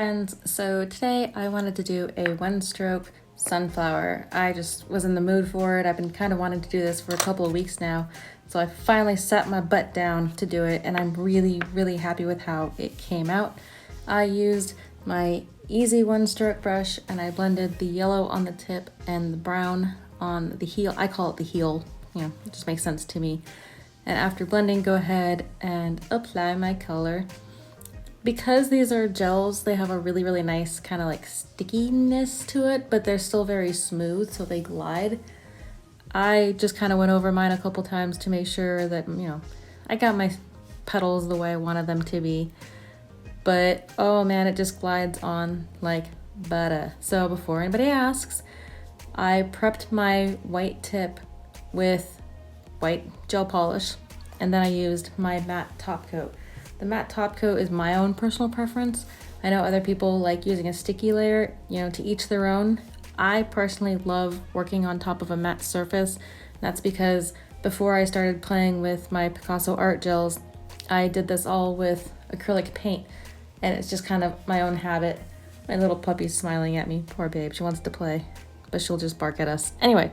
Friends, so today I wanted to do a one-stroke sunflower. I just was in the mood for it. I've been kind of wanting to do this for a couple of weeks now, so I finally sat my butt down to do it, and I'm really happy with how it came out. I used my easy one-stroke brush, and I blended the yellow on the tip and the brown on the heel. I call it the heel, it just makes sense to me. And after blending, go ahead and apply my color. Because these are gels, they have a really nice kind of like stickiness to it, but they're still very smooth, so they glide. I just kind of went over mine a couple times to make sure that, I got my petals the way I wanted them to be. But, oh man, it just glides on like butter. So before anybody asks, I prepped my white tip with white gel polish, and then I used my matte top coat. The matte top coat is my own personal preference. I know other people like using a sticky layer, to each their own. I personally love working on top of a matte surface. That's because before I started playing with my Picasso art gels, I did this all with acrylic paint, and it's just kind of my own habit. My little puppy's smiling at me, poor babe, she wants to play, but she'll just bark at us. Anyway,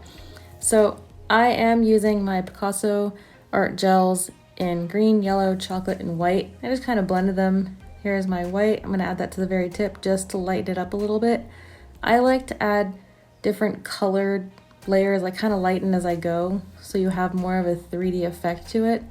so I am using my Picasso art gels in green, yellow, chocolate, and white. I just kind of blended them. Here's my white. I'm gonna add that to the very tip just to lighten it up a little bit. I like to add different colored layers, like kind of lighten as I go, so you have more of a 3D effect to it.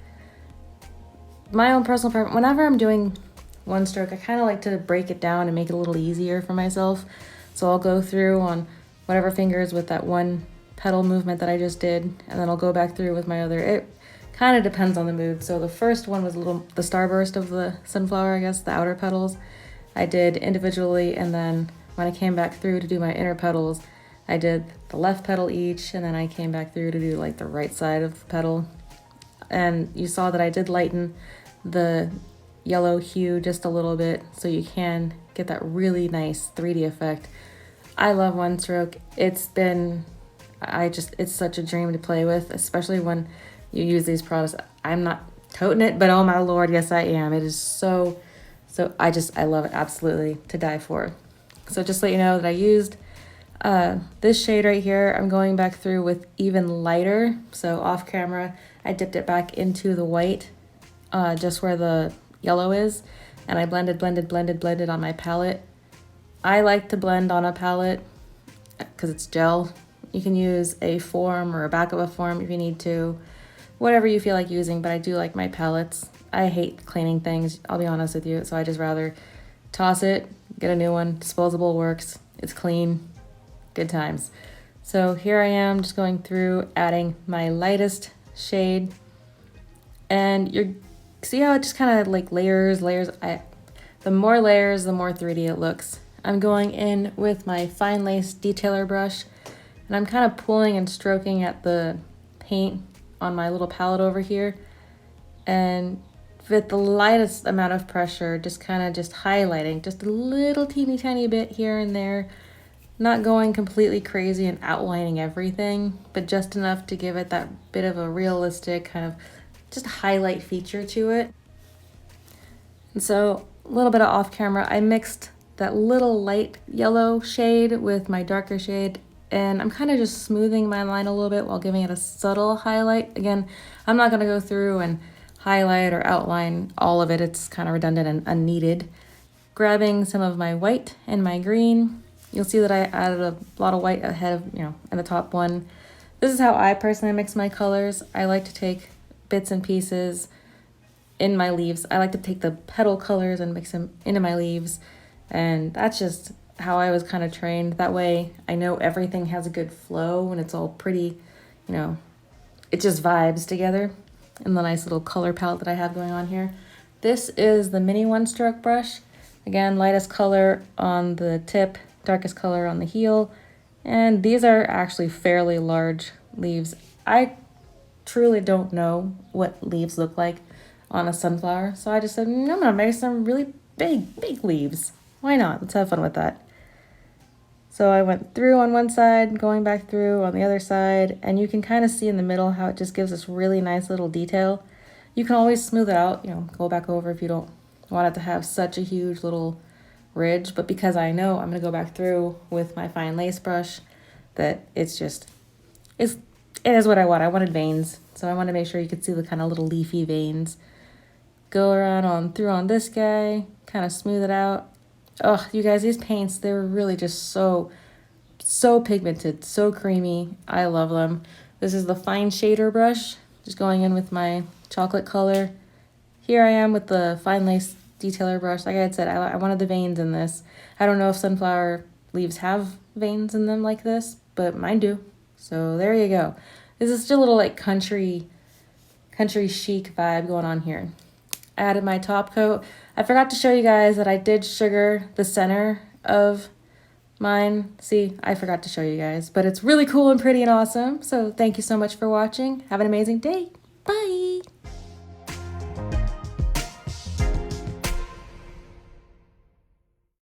My own personal preference, whenever I'm doing one stroke, I kind of like to break it down and make it a little easier for myself. So I'll go through on whatever fingers with that one petal movement that I just did, and then I'll go back through with my other. It kind of depends on the mood. So the first one was the starburst of the sunflower, I guess, the outer petals. I did individually, and then when I came back through to do my inner petals, I did the left petal each, and then I came back through to do like the right side of the petal. And you saw that I did lighten the yellow hue just a little bit, so you can get that really nice 3D effect. I love one stroke. It's such a dream to play with, especially when you use these products. I'm not toting it, but oh my lord, yes I am. It is so I love it absolutely to die for. So just to let you know that I used this shade right here. I'm going back through with even lighter, so off camera I dipped it back into the white, just where the yellow is, and I blended on my palette. I like to blend on a palette because it's gel. You can use a form or a back of a form if you need to, whatever you feel like using, but I do like my palettes. I hate cleaning things, I'll be honest with you, so I just rather toss it, get a new one. Disposable works, it's clean, good times. So here I am just going through adding my lightest shade, and you see how it just kind of like layers. The more layers, the more 3D it looks. I'm going in with my fine lace detailer brush, and I'm kind of pulling and stroking at the paint on my little palette over here, and with the lightest amount of pressure, just highlighting just a little teeny tiny bit here and there, not going completely crazy and outlining everything, but just enough to give it that bit of a realistic kind of just highlight feature to it. And so a little bit of off camera, I mixed that little light yellow shade with my darker shade, and I'm kind of just smoothing my line a little bit while giving it a subtle highlight. Again, I'm not going to go through and highlight or outline all of it. It's kind of redundant and unneeded. Grabbing some of my white and my green, you'll see that I added a lot of white ahead of, in the top one. This is how I personally mix my colors. I like to take bits and pieces in my leaves. I like to take the petal colors and mix them into my leaves, and that's just how I was kind of trained. That way I know everything has a good flow and it's all pretty, it just vibes together in the nice little color palette that I have going on here. This is the mini one stroke brush. Again, lightest color on the tip, darkest color on the heel, and these are actually fairly large leaves. I truly don't know what leaves look like on a sunflower, so I just said, I'm gonna make some really big leaves. Why not? Let's have fun with that. So I went through on one side, going back through on the other side, and you can kind of see in the middle how it just gives this really nice little detail. You can always smooth it out, go back over if you don't want it to have such a huge little ridge, but because I know I'm going to go back through with my fine lace brush, that it is what I want. I wanted veins, so I want to make sure you could see the kind of little leafy veins. Go around on this guy, kind of smooth it out. Oh, you guys, these paints, they're really just so pigmented, so creamy. I love them. This is the fine shader brush, just going in with my chocolate color. Here I am with the fine lace detailer brush. Like I had said, I wanted the veins in this. I don't know if sunflower leaves have veins in them like this, but mine do. So there you go. This is just a little like country chic vibe going on here. I added my top coat. I forgot to show you guys that I did sugar the center of mine. See, I forgot to show you guys, but it's really cool and pretty and awesome. So thank you so much for watching. Have an amazing day. Bye.